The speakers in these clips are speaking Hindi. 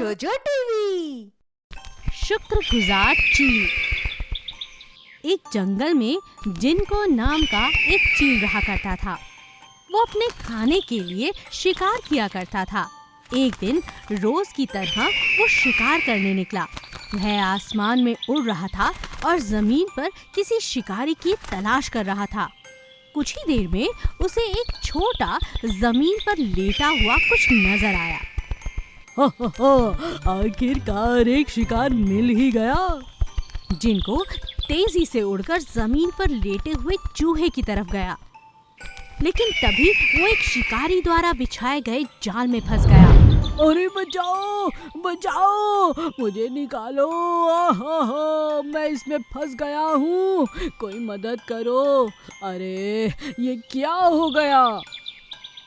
जोजो टीवी। शुक्रगुजार चील। एक जंगल में जिनको नाम का एक चील रहा करता था। वो अपने खाने के लिए शिकार किया करता था। एक दिन रोज की तरह वो शिकार करने निकला। वह आसमान में उड़ रहा था और जमीन पर किसी शिकारी की तलाश कर रहा था। कुछ ही देर में उसे एक छोटा जमीन पर लेटा हुआ कुछ नजर आया। आखिरकार एक शिकार मिल ही गया। जिनको तेजी से उड़कर जमीन पर लेटे हुए चूहे की तरफ गया, लेकिन तभी वो एक शिकारी द्वारा बिछाए गए जाल में फंस गया। अरे बचाओ बचाओ, मुझे निकालो, मैं इसमें फंस गया हूँ, कोई मदद करो। अरे ये क्या हो गया?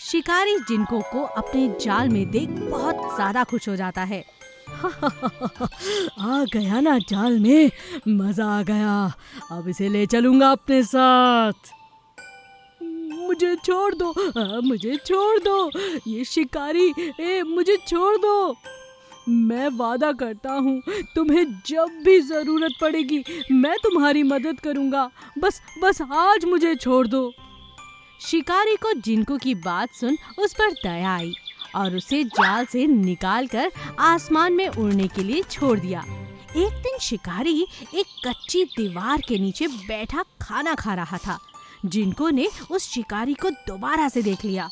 शिकारी जिनको को अपने जाल में देख बहुत ज्यादा खुश हो जाता है। आ गया ना जाल में, मजा आ गया। अब इसे ले चलूंगा अपने साथ। मुझे छोड़ दो, मुझे छोड़ दो, ये शिकारी, मुझे छोड़ दो। मैं वादा करता हूँ, तुम्हें जब भी जरूरत पड़ेगी मैं तुम्हारी मदद करूँगा। बस आज मुझे छोड़ दो। शिकारी को जिनको की बात सुन उस पर दया आई और उसे जाल से निकालकर आसमान में उड़ने के लिए छोड़ दिया। एक दिन शिकारी एक कच्ची दीवार के नीचे बैठा खाना खा रहा था। जिनको ने उस शिकारी को दोबारा से देख लिया।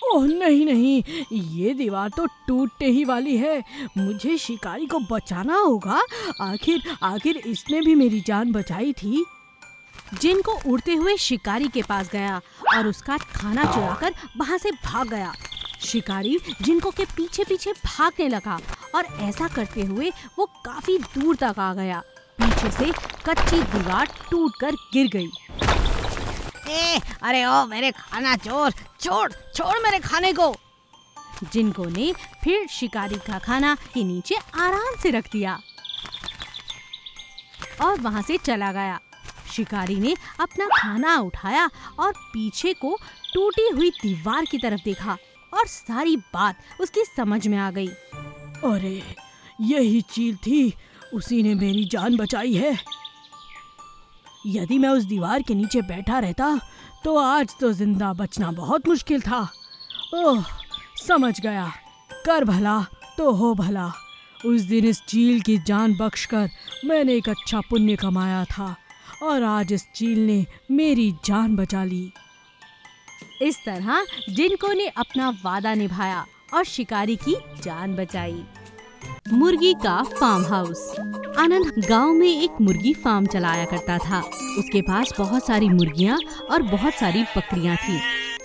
ओह नहीं, ये दीवार तो टूटने ही वाली है। मुझे शिकारी को बचाना होगा। आखिर इसने भी मेरी जान बचाई थी। जिनको उड़ते हुए शिकारी के पास गया और उसका खाना चुराकर वहां से भाग गया। शिकारी जिनको के पीछे पीछे भागने लगा और ऐसा करते हुए वो काफी दूर तक आ गया। पीछे से कच्ची दीवार टूटकर गिर गई। अरे ओ मेरे खाना चोर, छोड़ मेरे खाने को। जिनको ने फिर शिकारी का खाना के नीचे आराम से रख दिया और वहां से चला गया। शिकारी ने अपना खाना उठाया और पीछे को टूटी हुई दीवार की तरफ देखा और सारी बात उसकी समझ में आ गई। अरे यही चील थी, उसी ने मेरी जान बचाई है। यदि मैं उस दीवार के नीचे बैठा रहता तो आज तो जिंदा बचना बहुत मुश्किल था। ओह समझ गया, कर भला तो हो भला। उस दिन इस चील की जान बख्शकर मैंने एक अच्छा पुण्य कमाया था और आज इस चील ने मेरी जान बचा ली। इस तरह जिनको ने अपना वादा निभाया और शिकारी की जान बचाई। मुर्गी का फार्म हाउस। आनंद गांव में एक मुर्गी फार्म चलाया करता था। उसके पास बहुत सारी मुर्गियां और बहुत सारी बकरियां थी,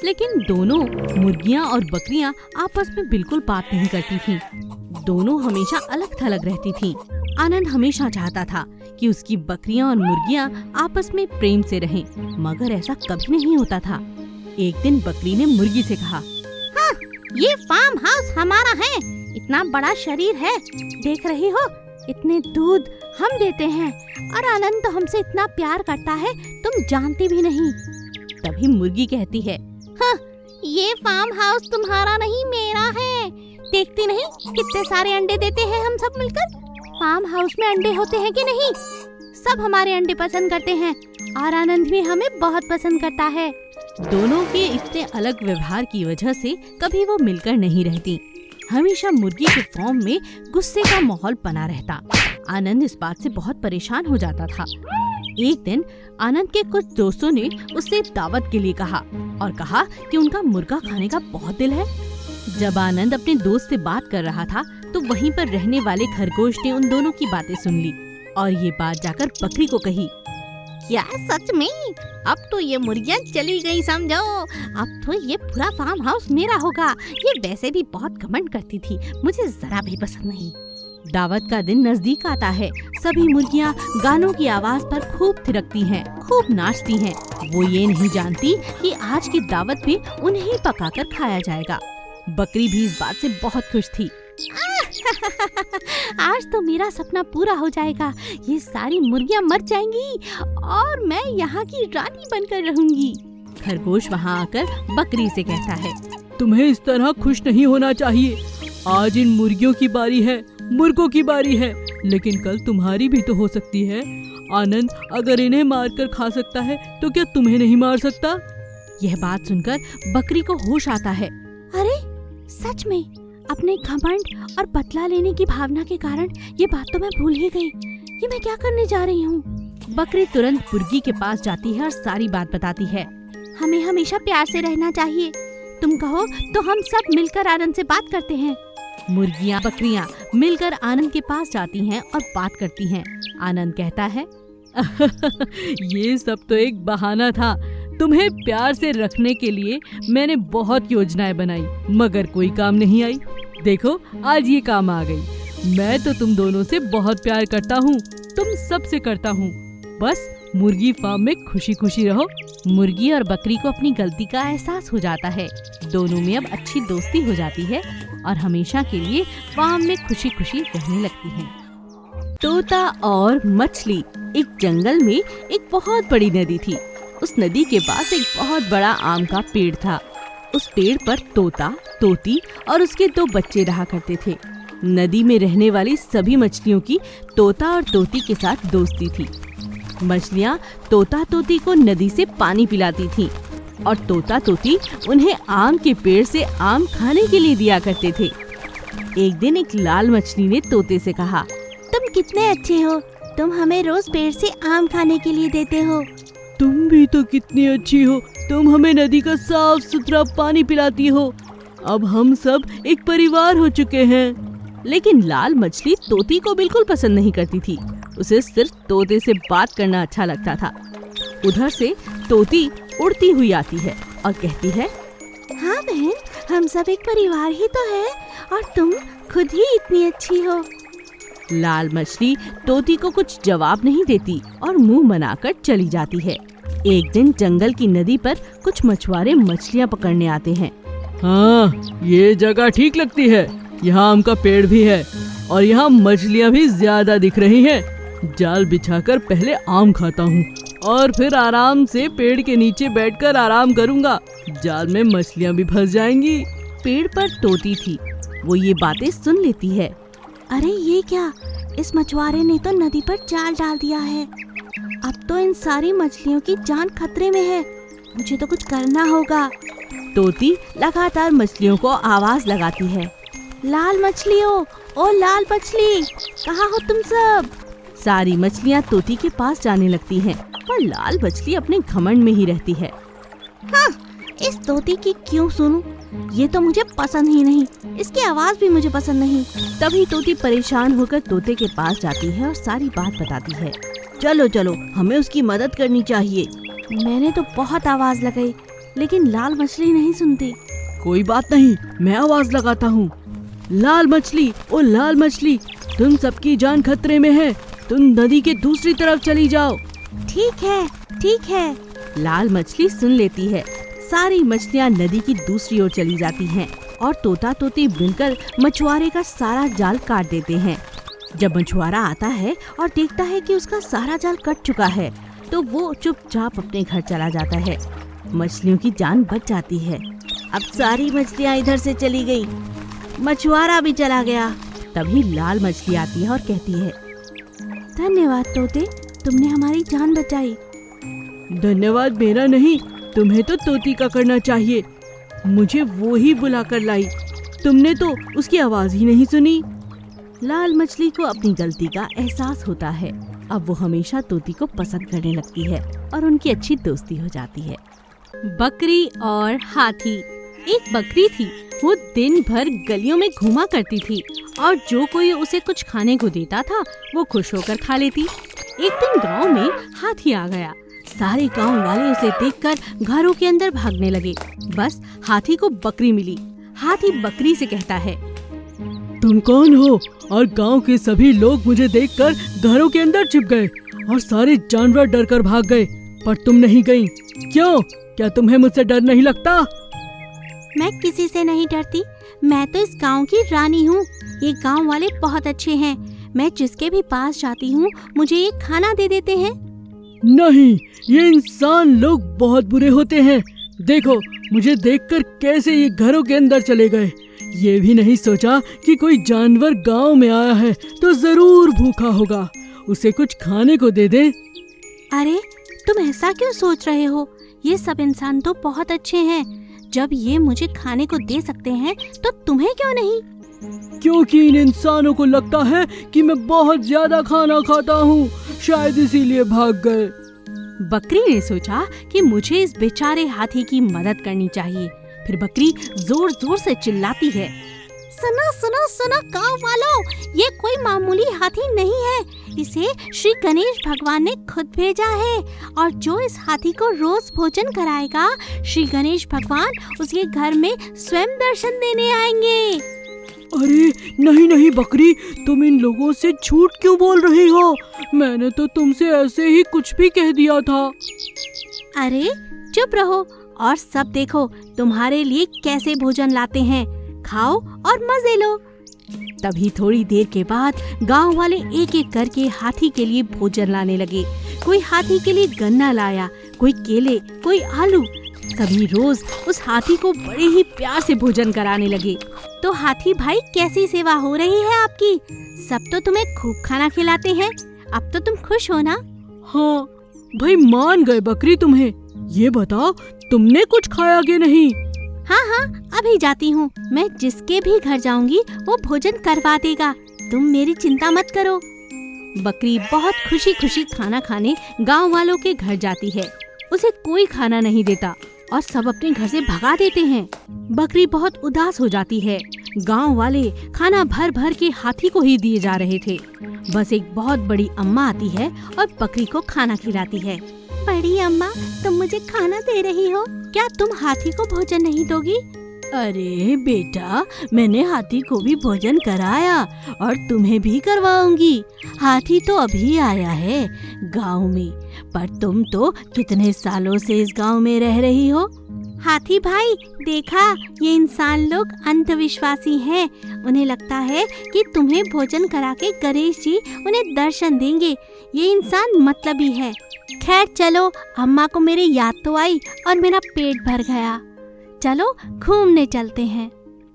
लेकिन दोनों मुर्गियां और बकरियां आपस में बिल्कुल बात नहीं करती थीं। दोनों हमेशा अलग थलग रहती थीं। आनंद हमेशा चाहता था कि उसकी बकरियां और मुर्गियां आपस में प्रेम से रहें, मगर ऐसा कभी नहीं होता था। एक दिन बकरी ने मुर्गी से कहा, हाँ, ये फार्म हाउस हमारा है। इतना बड़ा शरीर है, देख रही हो, इतने दूध हम देते हैं और आनंद तो हमसे इतना प्यार करता है, तुम जानती भी नहीं। तभी मुर्गी कहती है, हाँ, ये फार्म हाउस तुम्हारा नहीं मेरा है। देखती नहीं कितने सारे अंडे देते हैं हम सब मिलकर। फार्म हाउस में अंडे होते हैं कि नहीं? सब हमारे अंडे पसंद करते हैं और आनंद भी हमें बहुत पसंद करता है। दोनों के इतने अलग व्यवहार की वजह से कभी वो मिलकर नहीं रहती। हमेशा मुर्गी के फार्म में गुस्से का माहौल बना रहता। आनंद इस बात से बहुत परेशान हो जाता था। एक दिन आनंद के कुछ दोस्तों ने उससे दावत के लिए कहा और कहा कि उनका मुर्गा खाने का बहुत दिल है। जब आनंद अपने दोस्त से बात कर रहा था तो वहीं पर रहने वाले खरगोश ने उन दोनों की बातें सुन ली और ये बात जाकर बकरी को कही। क्या सच में? अब तो ये मुर्गियाँ चली गई समझो। अब तो ये पूरा फार्म हाउस मेरा होगा। ये वैसे भी बहुत घमंड करती थी, मुझे जरा भी पसंद नहीं। दावत का दिन नजदीक आता है। सभी मुर्गियाँ गानों की आवाज पर खूब थिरकती हैं, खूब नाचती हैं। वो ये नहीं जानती कि आज की दावत में उन्हें पकाकर खाया जाएगा। बकरी भी इस बात से बहुत खुश थी। आज तो मेरा सपना पूरा हो जाएगा। ये सारी मुर्गियाँ मर जाएंगी और मैं यहाँ की रानी बनकर रहूंगी। खरगोश वहाँ आकर बकरी से कहता है, तुम्हें इस तरह खुश नहीं होना चाहिए। आज इन मुर्गियों की बारी है, मुर्गों की बारी है, लेकिन कल तुम्हारी भी तो हो सकती है। आनंद अगर इन्हें मारकर खा सकता है तो क्या तुम्हें नहीं मार सकता? यह बात सुनकर बकरी को होश आता है। अरे सच में, अपने घमंड और बदला लेने की भावना के कारण ये बात तो मैं भूल ही गई। ये मैं क्या करने जा रही हूँ? बकरी तुरंत मुर्गी के पास जाती है और सारी बात बताती है। हमें हमेशा प्यार से रहना चाहिए। तुम कहो तो हम सब मिलकर आनंद से बात करते हैं। मुर्गियाँ बकरियाँ मिलकर आनंद के पास जाती हैं और बात करती हैं। आनंद कहता है, ये सब तो एक बहाना था। तुम्हें प्यार से रखने के लिए मैंने बहुत योजनाएं बनाई, मगर कोई काम नहीं आई। देखो आज ये काम आ गई। मैं तो तुम दोनों से बहुत प्यार करता हूँ, तुम सबसे करता हूँ। बस मुर्गी फार्म में खुशी खुशी रहो। मुर्गी और बकरी को अपनी गलती का एहसास हो जाता है। दोनों में अब अच्छी दोस्ती हो जाती है और हमेशा के लिए फार्म में खुशी खुशी रहने लगती हैं। तोता और मछली। एक जंगल में एक बहुत बड़ी नदी थी। उस नदी के पास एक बहुत बड़ा आम का पेड़ था। उस पेड़ पर तोता, तोती और उसके 2 बच्चे रहा करते थे। नदी में रहने वाली सभी मछलियों की तोता और तोती के साथ दोस्ती थी। मछलियाँ तोता तोती को नदी से पानी पिलाती थीं और तोता तोती उन्हें आम के पेड़ से आम खाने के लिए दिया करते थे। एक दिन एक लाल मछली ने तोते से कहा, तुम कितने अच्छे हो, तुम हमें रोज पेड़ से आम खाने के लिए देते हो। तुम भी तो कितनी अच्छी हो, तुम हमें नदी का साफ सुथरा पानी पिलाती हो। अब हम सब एक परिवार हो चुके हैं। लेकिन लाल मछली तोती को बिल्कुल पसंद नहीं करती थी। उसे सिर्फ तोते से बात करना अच्छा लगता था। उधर से तोती उड़ती हुई आती है और कहती है, हाँ बहन, हम सब एक परिवार ही तो है और तुम खुद ही इतनी अच्छी हो। लाल मछली तोती को कुछ जवाब नहीं देती और मुंह बनाकर चली जाती है। एक दिन जंगल की नदी पर कुछ मछुआरे मछलियाँ पकड़ने आते हैं। हाँ, ये जगह ठीक लगती है। यहाँ आम का पेड़ भी है और यहाँ मछलियाँ भी ज्यादा दिख रही हैं। जाल बिछाकर पहले आम खाता हूँ और फिर आराम से पेड़ के नीचे बैठकर आराम करूँगा। जाल में मछलियाँ भी फंस जाएंगी। पेड़ पर तोती थी, वो ये बातें सुन लेती है। अरे ये क्या, इस मछुआरे ने तो नदी पर जाल डाल दिया है। अब तो इन सारी मछलियों की जान खतरे में है। मुझे तो कुछ करना होगा। तोती लगातार मछलियों को आवाज लगाती है, लाल मछलियों, ओ लाल मछली, कहाँ हो तुम सब? सारी मछलियाँ तोती के पास जाने लगती हैं, पर लाल मछली अपने घमंड में ही रहती है। हाँ, इस तोती की क्यों सुनूं? ये तो मुझे पसंद ही नहीं, इसकी आवाज भी मुझे पसंद नहीं। तभी तोती परेशान होकर तोते के पास जाती है और सारी बात बताती है। चलो चलो, हमें उसकी मदद करनी चाहिए। मैंने तो बहुत आवाज लगाई, लेकिन लाल मछली नहीं सुनती। कोई बात नहीं, मैं आवाज लगाता हूँ। लाल मछली, ओ लाल मछली, तुम सबकी जान खतरे में है। तुम नदी के दूसरी तरफ चली जाओ। ठीक है, ठीक है। लाल मछली सुन लेती है। सारी मछलियाँ नदी की दूसरी ओर चली जाती हैं और तोता तोती मिलकर मछुआरे का सारा जाल काट देते हैं। जब मछुआरा आता है और देखता है कि उसका सारा जाल कट चुका है, तो वो चुपचाप अपने घर चला जाता है। मछलियों की जान बच जाती है। अब सारी मछलियाँ इधर से चली गई, मछुआरा भी चला गया। तभी लाल मछली आती है और कहती है, धन्यवाद तोते, तुमने हमारी जान बचाई। धन्यवाद मेरा नहीं, तुम्हें तो तोती का करना चाहिए। मुझे वो ही बुला कर लाई, तुमने तो उसकी आवाज ही नहीं सुनी। लाल मछली को अपनी गलती का एहसास होता है। अब वो हमेशा तोती को पसंद करने लगती है और उनकी अच्छी दोस्ती हो जाती है। बकरी और हाथी। एक बकरी थी, वो दिन भर गलियों में घूमा करती थी और जो कोई उसे कुछ खाने को देता था वो खुश होकर खा लेती। एक दिन गांव में हाथी आ गया। सारे गांव वाले उसे देखकर घरों के अंदर भागने लगे। बस हाथी को बकरी मिली। हाथी बकरी से कहता है, तुम कौन हो? और गांव के सभी लोग मुझे देखकर घरों के अंदर छिप गए और सारे जानवर डर कर भाग गए, पर तुम नहीं गई। क्यों? क्या तुम्हें मुझसे डर नहीं लगता? मैं किसी से नहीं डरती, मैं तो इस गांव की रानी हूँ। ये गांव वाले बहुत अच्छे हैं, मैं जिसके भी पास जाती हूँ मुझे ये खाना दे देते हैं। नहीं, ये इंसान लोग बहुत बुरे होते हैं। देखो, मुझे देखकर कैसे ये घरों के अंदर चले गए। ये भी नहीं सोचा कि कोई जानवर गांव में आया है तो जरूर भूखा होगा, उसे कुछ खाने को दे दे। अरे तुम ऐसा क्यों सोच रहे हो? ये सब इंसान तो बहुत अच्छे हैं। जब ये मुझे खाने को दे सकते हैं तो तुम्हें क्यों नहीं? क्योंकि इन इंसानों को लगता है कि मैं बहुत ज्यादा खाना खाता हूँ, शायद इसीलिए भाग गए। बकरी ने सोचा कि मुझे इस बेचारे हाथी की मदद करनी चाहिए। फिर बकरी जोर जोर से चिल्लाती है, सुनो सुनो सुनो गाँव वालों, ये कोई मामूली हाथी नहीं है। इसे श्री गणेश भगवान ने खुद भेजा है और जो इस हाथी को रोज भोजन कराएगा, श्री गणेश भगवान उसके घर में स्वयं दर्शन देने आएंगे। अरे नहीं नहीं बकरी, तुम इन लोगों से झूठ क्यों बोल रही हो? मैंने तो तुमसे ऐसे ही कुछ भी कह दिया था। अरे चुप रहो और सब देखो तुम्हारे लिए कैसे भोजन लाते हैं, खाओ और मजे लो। तभी थोड़ी देर के बाद गांव वाले एक एक करके हाथी के लिए भोजन लाने लगे। कोई हाथी के लिए गन्ना लाया, कोई केले, कोई आलू। सभी रोज उस हाथी को बड़े ही प्यार से भोजन कराने लगे। तो हाथी भाई कैसी सेवा हो रही है आपकी? सब तो तुम्हें खूब खाना खिलाते हैं, अब तो तुम खुश हो ना? हाँ भाई, मान गए बकरी तुम्हें। ये बताओ तुमने कुछ खाया कि नहीं? हाँ हाँ, अभी जाती हूँ। मैं जिसके भी घर जाऊंगी वो भोजन करवा देगा, तुम मेरी चिंता मत करो। बकरी बहुत खुशी खुशी खाना खाने गांव वालों के घर जाती है। उसे कोई खाना नहीं देता और सब अपने घर से भगा देते हैं। बकरी बहुत उदास हो जाती है। गांव वाले खाना भर भर के हाथी को ही दिए जा रहे थे। बस एक बहुत बड़ी अम्मा आती है और बकरी को खाना खिलाती है। बड़ी अम्मा, तुम मुझे खाना दे रही हो, क्या तुम हाथी को भोजन नहीं दोगी? अरे बेटा, मैंने हाथी को भी भोजन कराया और तुम्हें भी करवाऊंगी। हाथी तो अभी आया है गांव में, पर तुम तो कितने सालों से इस गांव में रह रही हो। हाथी भाई, देखा, ये इंसान लोग अंधविश्वासी हैं। उन्हें लगता है कि तुम्हें भोजन करा के गणेश जी उन्हें दर्शन देंगे। ये इंसान मतलबी है। खैर चलो, अम्मा को मेरी याद तो आई और मेरा पेट भर गया। चलो घूमने चलते हैं।